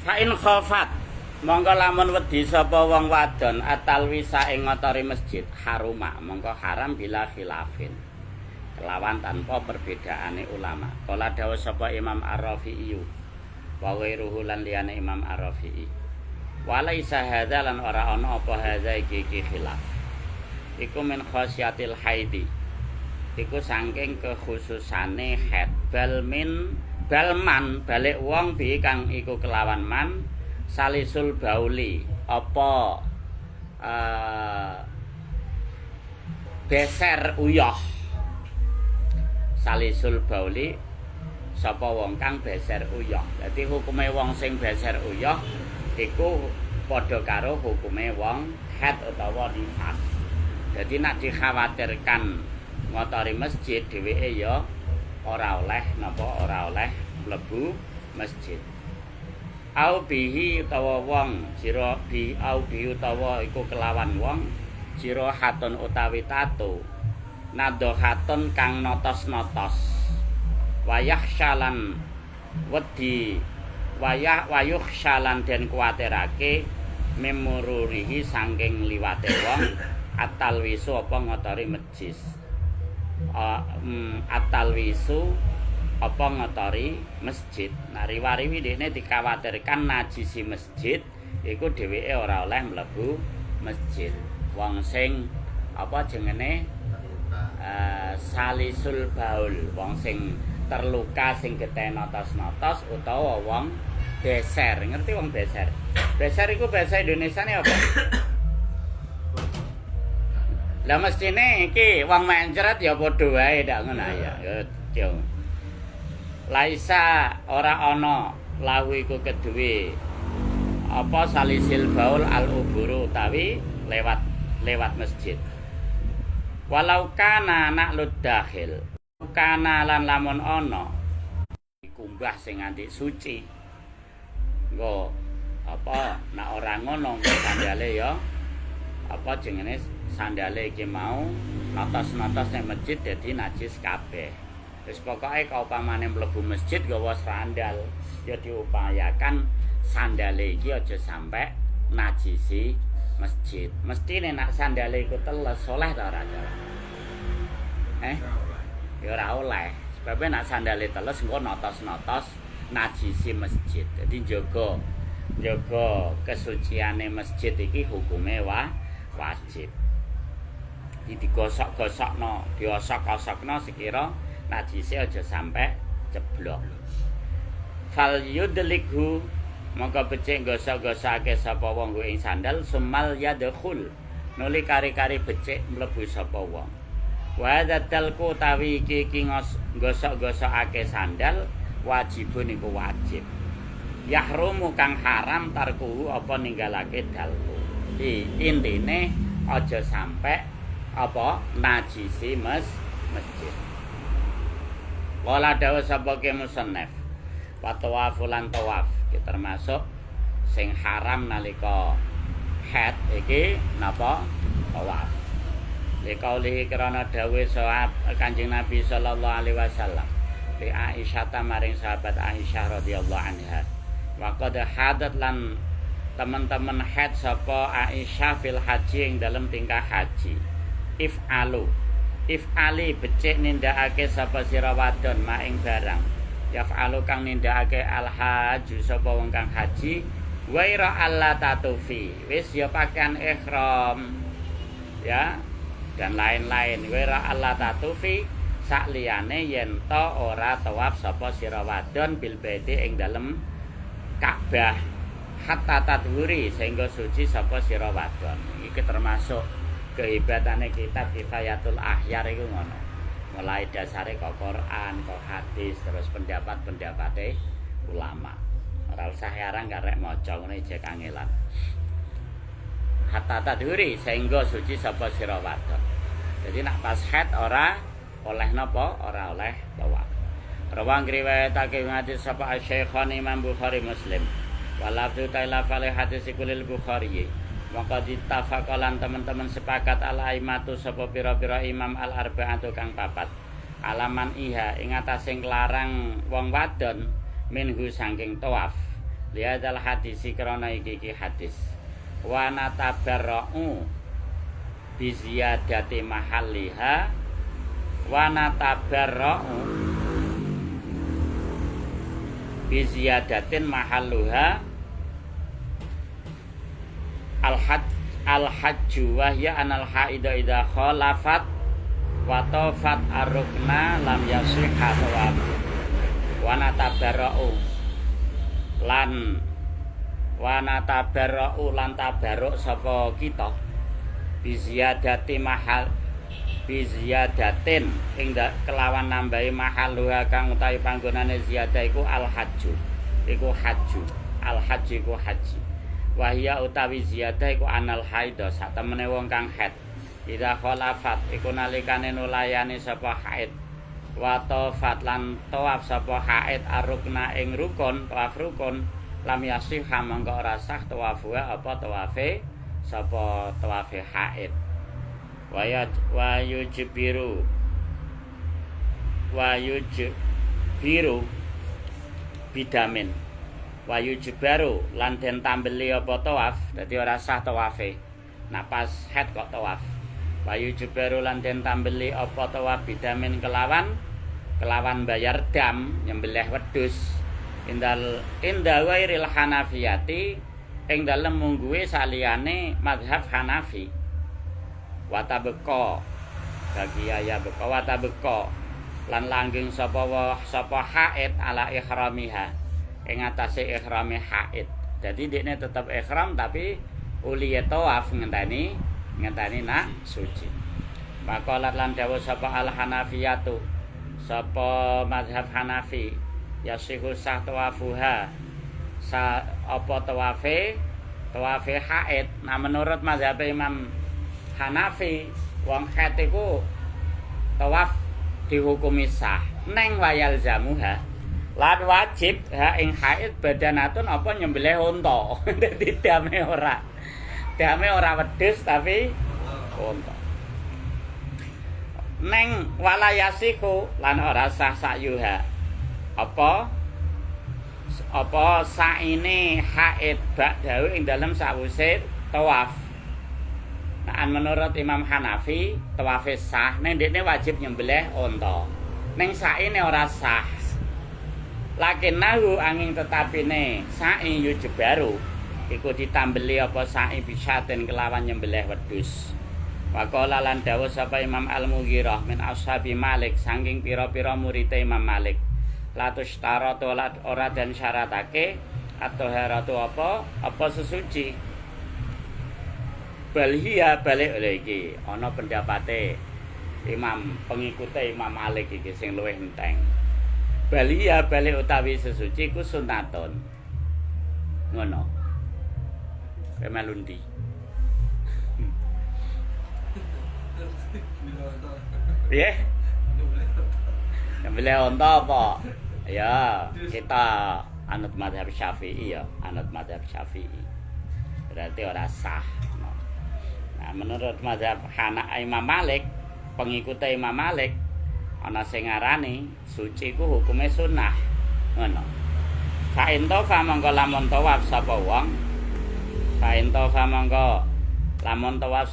Fa'in khofat mongko lamun wedi sapa wong wadon atalwisa ing ngotori masjid haruma mongko haram bila khilafin kelawan tanpa perbedaane ulama. Kala dawuh sapa Imam Ar-Rafi'i wa ghairuhu lan liyane Imam Ar-Rafi'i. Walaisa hadza lan ora ana apa hadza iki khilaf. Iku min khasyatil haidi. Iku saking kekhususane haid balman balik wong bi kang iku kelawan man salisul bauli apa beser uyah salisul bauli sapa wong kang beser uyah. Dadi hukume wong sing beser uyah iku padha karo hukume wong haid utawa nifas. Dadi nek dikhawatirkan ngotori masjid dheweke ya ora oleh mlebu masjid. Au bihi utawa wong sira bi au bi utawa iku kelawan wong sira hatun utawi tato nadhahatun kang notos-notos wayah syalan wedi wayuh syalan den kuwatirake memururihi saking liwate wong atalwisu apa ngotori masjid atalwisu apa ngotori masjid. Nah riwariwi dene dikhawatirkan najisi masjid iku dheweke ora oleh mlebu masjid. Wong sing apa jenenge salisul baul, wong sing terluka sing getih notos-notos utawa wong beser. Ngerti wong beser? Beser iku bahasa Indonesiane apa? Lah mestine iki wong mencret ya padha wae ndak ngono ya. Yo. Laisa ora ana lahu iku keduwe apa salisil baul al uburu utawi lewat masjid. Walau kana naqlud dakhil. Kana lan lamun ana dikumbah sing nganti suci. Nggo apa nek ora ngono sandale ya apa jenenge sandale iki mau notos-notos ning masjid dadi najis kabeh. Wis pokoke kaupamane mlebu masjid nggawa sandal ya diupayakan sandale iki aja sampe najisi masjid. Mestine nek sandale iku teles soleh ta ora? Ya ora oleh. Sebab nek sandale teles engko notos-notos najisi masjid. Dadi jaga kesuciane masjid iki hukume wajib. Digosok-gosokno, diosok-osokno sekira najise aja sampai ceblok. Fal yudlikhu mongko becik gosok-gosokake sapa wong ing sandal sumal yadkhul nuli kari-kari becik mlebu sapa wong. Wa dzalku tawi iki gosok-gosokake sandal wajibun iku wajib. Yahrumu kang haram tarkuhu apa ninggalake dalku. Intine aja sampai apa najisi masjid. Wala dawuh sapa ke musannaf wa tawafulan tawaf iki termasuk sing haram nalika haid iki napa tawaf. Likauli krana dawuh sahabat Kanjeng Nabi sallallahu alaihi wasallam li Aisyah maring sahabat Aisyah radhiyallahu anha wa qad hadat lan teman-teman haid sapa Aisyah fil haji ing dalam tingkah haji. If'ali becik nindakake sapa sira wadon maing barang. Yaf'alu kang nindakake al-haju sapa wong kang haji waira alla tatufi. Wis ya pakaian ihram. Ya, dan lain-lain. Waira alla tatufi sakliyane yen to ora tawaf sapa sira wadon bil baiti ing dalem Ka'bah hatta tadhuri sehingga suci sapa sira wadon. Iki termasuk kehebatane kitab Kifayatul Ahyar iku ngono. Mulai dasare kok Quran, kok hadis, terus pendapat-pendapate ulama. Ora usah yarang karek maca ngene jek kangelan. Hatta tadhuri sehingga suci sapa sira wadon. Jadi nak pas haid ora oleh napa? Ora oleh tawaf. Rawang riwayatake hadis sapa Syaikhan Imam Bukhari Muslim. Walafdu ta'ala fali hadis kulil Bukhari. Maka ditafakalan teman-teman sepakat al-aimatu sapa pira-pira imam al-arba'atu kang papat. Alaman iha ing atase nglarang wong wadon minhu saking tawaf lihadzal hadisi krana iki hadis wa natabarra'u bi ziyadati mahalliha wa natabarra'u bi ziyadatin mahalluha al-hajju wa hiya anal haida idza khalafat wa tafat arukna lam yasihha tawaf wa natabarra'u lan tabarruk sapa kita bi ziyadati mahal bi ziyadatin ing kelawan nambahi mahalluha kang utawi panggonane ziyadah iku al-hajju iku hajju al-hajju iku haji wahya utawi ziyadah iku anal haida satemene wong kang haid ida khalafat iku nalikane nulayani sapa haid wa tafat lan tawaf sapa haid arukna ing rukun tawaf rukun lam yasih mangko ora sah tawafu apa tawafe sapa tawafe haid wa yujbiru bidamin wa yujbaru lan den tambeli apa tawaf dadi ora sah tawafe nah pas haid kok tawaf wa yujbaru lan den tambeli apa tawaf bidamin kelawan bayar dam nyembelih wedhus inda wairil hanafiyati ing dalem mungguhe saliyane mazhab Hanafi watabeka bagi ya beka watabeka lan langgeng sapa haid ala ihramiha ing atase ihrame haid. Jadi dekne tetep ihram tapi uliye tawaf ngenteni nak suci. Maqalat lan dawuh sapa al-Hanafiyatu sapa mazhab Hanafi yasihu sah tawafuha sa apa tawafe haid. Nah menurut mazhab Imam Hanafi wong haid iku tawaf dihukumi sah neng wayal zamuha lan wajib ing haid badanatun apa nyembelih unta. Dadi dame ora wedhus tapi unta. Neng walayasiku lan ora sah sayuha. Apa saine haid ba'dahu ing dalem sawise tawaf. Nah menurut Imam Hanafi tawaf sah neng dekne wajib nyembelih unta. Neng saine ora sah. Lakin nahu angin tetapine sa'i yujbaru iku ditambeli apa sa'i bisaten kelawan nyembelih wedhus. Waqala lan dawuh sapa Imam Al-Mughirah min ashabi Malik saking pira-pira murid Imam Malik. Latus taratu ora dan syaratake atau haratu apa sesuci. Balhiya balik iki ana pendapate Imam pengikute Imam Malik iki sing luwih enteng. Balia balik utawi sesuci ku sunnaton. Ngono. Kemalundi. Piye? Nyembelih unta apa? Ya, kita anut mazhab Syafi'i ya, anut mazhab Syafi'i. Berarti ora sah. Nah, menurut mazhab Imam Malik, pengikut Imam Malik ana sing ngarani suci ku hukume sunnah ngono. Fa intofa mongko lamun tawaf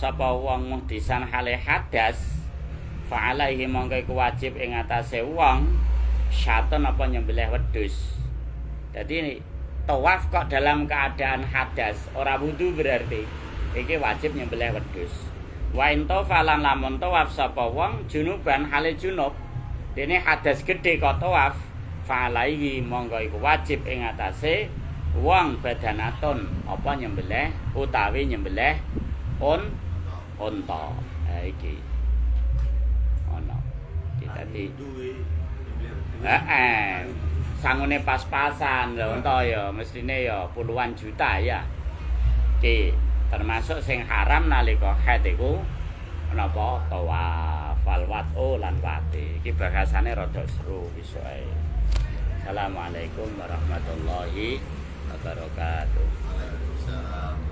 sapa wong muhdisan hale hadas fa alaihi mongko iku wajib ing atase wong syatun apa nyembelih wedhus. Dadi tawaf kok dalam keadaan hadas ora wudu berarti iki wajib nyembelih wedhus. Wa intofa lan lamun tawaf sapa wong junuban hale junub dene hadas gedhe kok tawaf falaihi monggo iku wajib ing atase wong badanatun apa nyembelih utawi nyembelih unta. Ha iki ono dadi sangune pas-pasan lho unta ya mestine ya puluhan juta ya. Iki termasuk sing haram nalika haid iku napa tawaf falwat lan wati. Iki bahasane rada seru iso ae. Assalamualaikum warahmatullahi wabarakatuh. Waalaikumsalam.